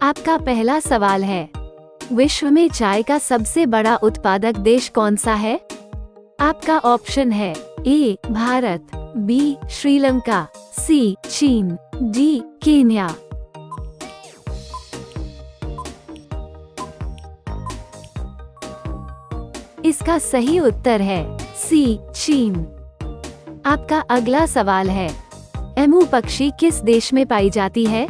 आपका पहला सवाल है, विश्व में चाय का सबसे बड़ा उत्पादक देश कौन सा है? आपका ऑप्शन है ए भारत, बी श्रीलंका, सी चीन, डी केन्या। इसका सही उत्तर है सी चीन। आपका अगला सवाल है, एमू पक्षी किस देश में पाई जाती है?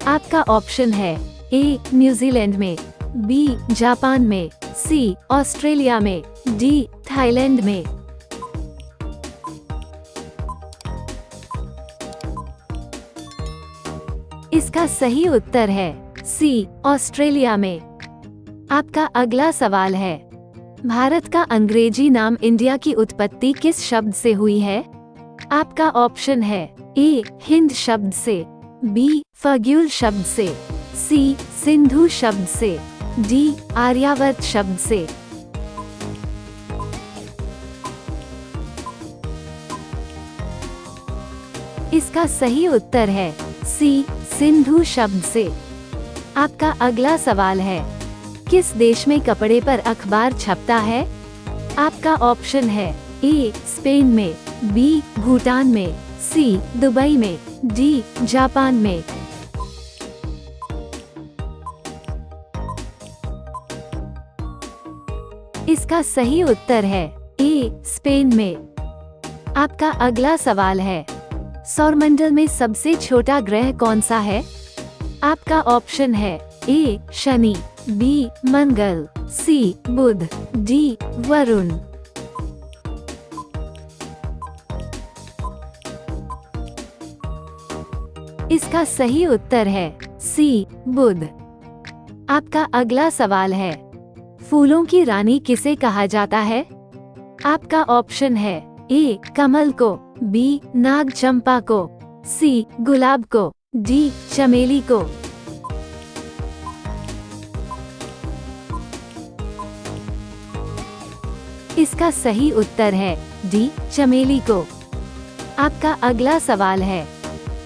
आपका ऑप्शन है ए न्यूजीलैंड में, बी जापान में, सी ऑस्ट्रेलिया में, डी थाईलैंड में। इसका सही उत्तर है सी ऑस्ट्रेलिया में। आपका अगला सवाल है, भारत का अंग्रेजी नाम इंडिया की उत्पत्ति किस शब्द से हुई है? आपका ऑप्शन है ए हिंद शब्द से, बी फग्यूल शब्द से, सी सिंधु शब्द से, डी आर्यावर्त शब्द से। इसका सही उत्तर है सी सिंधु शब्द से। आपका अगला सवाल है, किस देश में कपड़े पर अखबार छपता है? आपका ऑप्शन है ए स्पेन में, बी भूटान में, सी दुबई में, डी जापान में। इसका सही उत्तर है ए स्पेन में। आपका अगला सवाल है, सौरमंडल में सबसे छोटा ग्रह कौन सा है? आपका ऑप्शन है ए शनि, बी मंगल, सी बुध, डी वरुण। इसका सही उत्तर है सी बुध। आपका अगला सवाल है, फूलों की रानी किसे कहा जाता है? आपका ऑप्शन है ए कमल को, बी नाग चंपा को, सी गुलाब को, डी चमेली को। इसका सही उत्तर है डी चमेली को। आपका अगला सवाल है,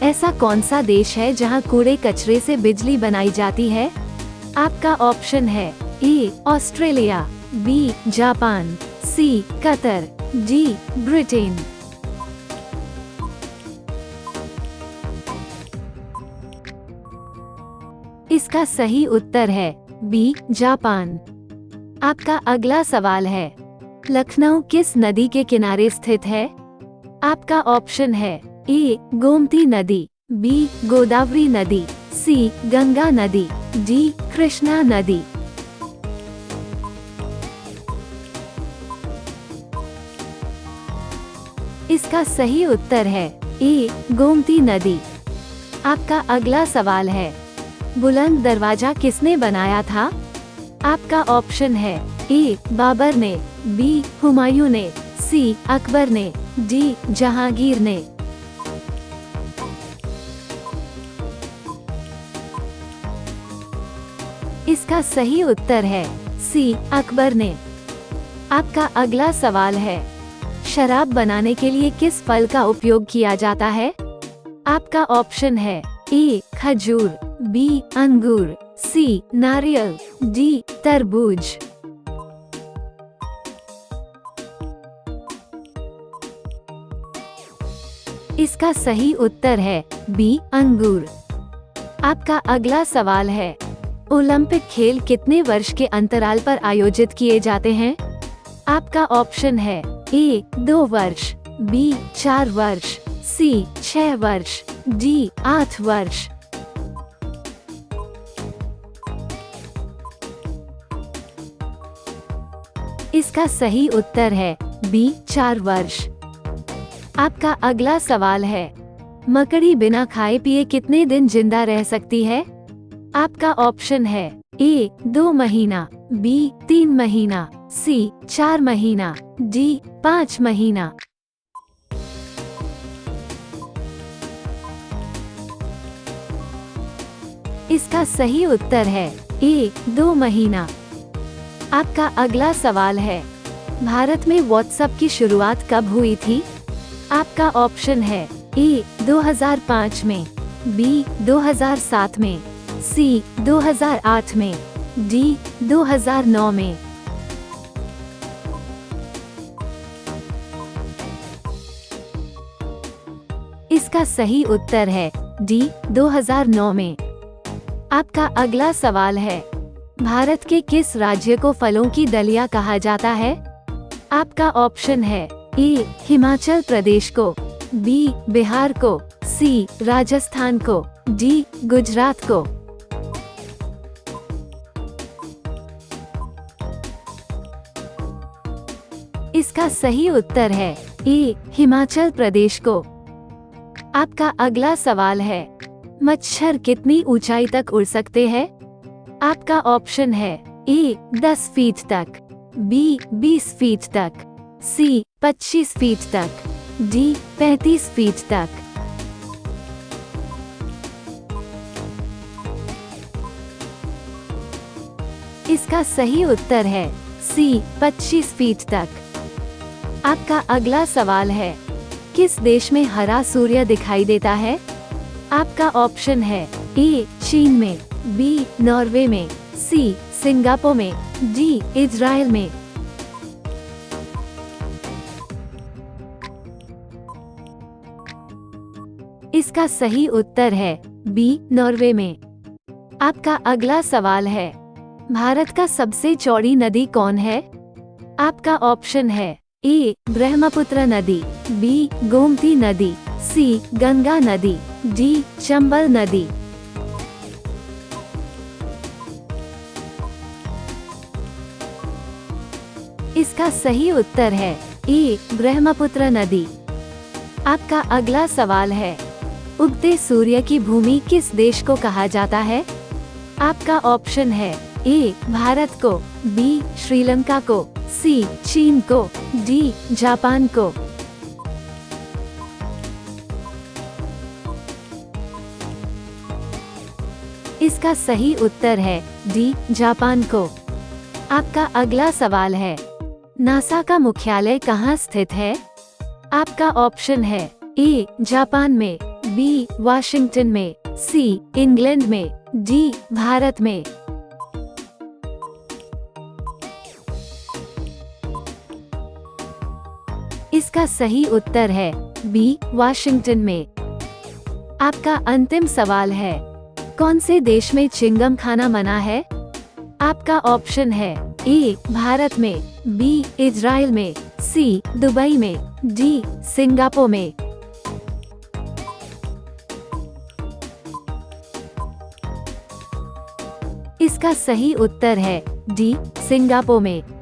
ऐसा कौन सा देश है जहां कूड़े कचरे से बिजली बनाई जाती है? आपका ऑप्शन है A Australia, B Japan, C Qatar, D Britain. इसका सही उत्तर है बी जापान। आपका अगला सवाल है, लखनऊ किस नदी के किनारे स्थित है? आपका ऑप्शन है ए गोमती नदी, बी गोदावरी नदी, सी गंगा नदी, डी कृष्णा नदी। इसका सही उत्तर है ए गोमती नदी। आपका अगला सवाल है, बुलंद दरवाजा किसने बनाया था? आपका ऑप्शन है ए बाबर ने, बी हुमायूं ने, सी अकबर ने, डी जहांगीर ने। इसका सही उत्तर है सी अकबर ने। आपका अगला सवाल है, शराब बनाने के लिए किस फल का उपयोग किया जाता है? आपका ऑप्शन है ए खजूर, बी अंगूर, सी नारियल, डी तरबूज। इसका सही उत्तर है बी अंगूर। आपका अगला सवाल है, ओलंपिक खेल कितने वर्ष के अंतराल पर आयोजित किए जाते हैं? आपका ऑप्शन है ए 2 वर्ष, बी 4 वर्ष, सी 6 वर्ष, डी 8 वर्ष। इसका सही उत्तर है बी 4 वर्ष। आपका अगला सवाल है, मकड़ी बिना खाए पिए कितने दिन जिंदा रह सकती है? आपका ऑप्शन है ए 2 महीना, बी 3 महीना, सी 4 महीना, डी 5 महीना। इसका सही उत्तर है ए 2 महीना। आपका अगला सवाल है, भारत में व्हाट्सएप की शुरुआत कब हुई थी? आपका ऑप्शन है ए 2005 में, बी 2007 में, सी 2008 में, डी 2009 में। इसका सही उत्तर है डी 2009 में। आपका अगला सवाल है, भारत के किस राज्य को फलों की दलिया कहा जाता है? आपका ऑप्शन है ए हिमाचल प्रदेश को, बी बिहार को, सी राजस्थान को, डी गुजरात को। इसका सही उत्तर है ए हिमाचल प्रदेश को। आपका अगला सवाल है, मच्छर कितनी ऊंचाई तक उड़ सकते हैं? आपका ऑप्शन है ए 10 फीट तक, बी 20 फीट तक, सी 25 फीट तक, डी 35 फीट तक। इसका सही उत्तर है सी 25 फीट तक। आपका अगला सवाल है, किस देश में हरा सूर्य दिखाई देता है? आपका ऑप्शन है ए चीन में, बी नॉर्वे में, सी सिंगापुर में, डी इजराइल में। इसका सही उत्तर है बी नॉर्वे में। आपका अगला सवाल है, भारत का सबसे चौड़ी नदी कौन है? आपका ऑप्शन है ए ब्रह्मपुत्र नदी, बी गोमती नदी, सी गंगा नदी, डी चंबल नदी। इसका सही उत्तर है ए ब्रह्मपुत्र नदी। आपका अगला सवाल है, उगते सूर्य की भूमि किस देश को कहा जाता है? आपका ऑप्शन है ए भारत को, बी श्रीलंका को, सी चीन को, डी जापान को। इसका सही उत्तर है डी जापान को। आपका अगला सवाल है, नासा का मुख्यालय कहाँ स्थित है? आपका ऑप्शन है ए जापान में, बी वाशिंगटन में, सी इंग्लैंड में, डी भारत में। इसका सही उत्तर है बी वाशिंगटन में। आपका अंतिम सवाल है, कौन से देश में चिंगम खाना मना है? आपका ऑप्शन है ए भारत में, बी इजराइल में, सी दुबई में, डी सिंगापुर में। इसका सही उत्तर है डी सिंगापुर में।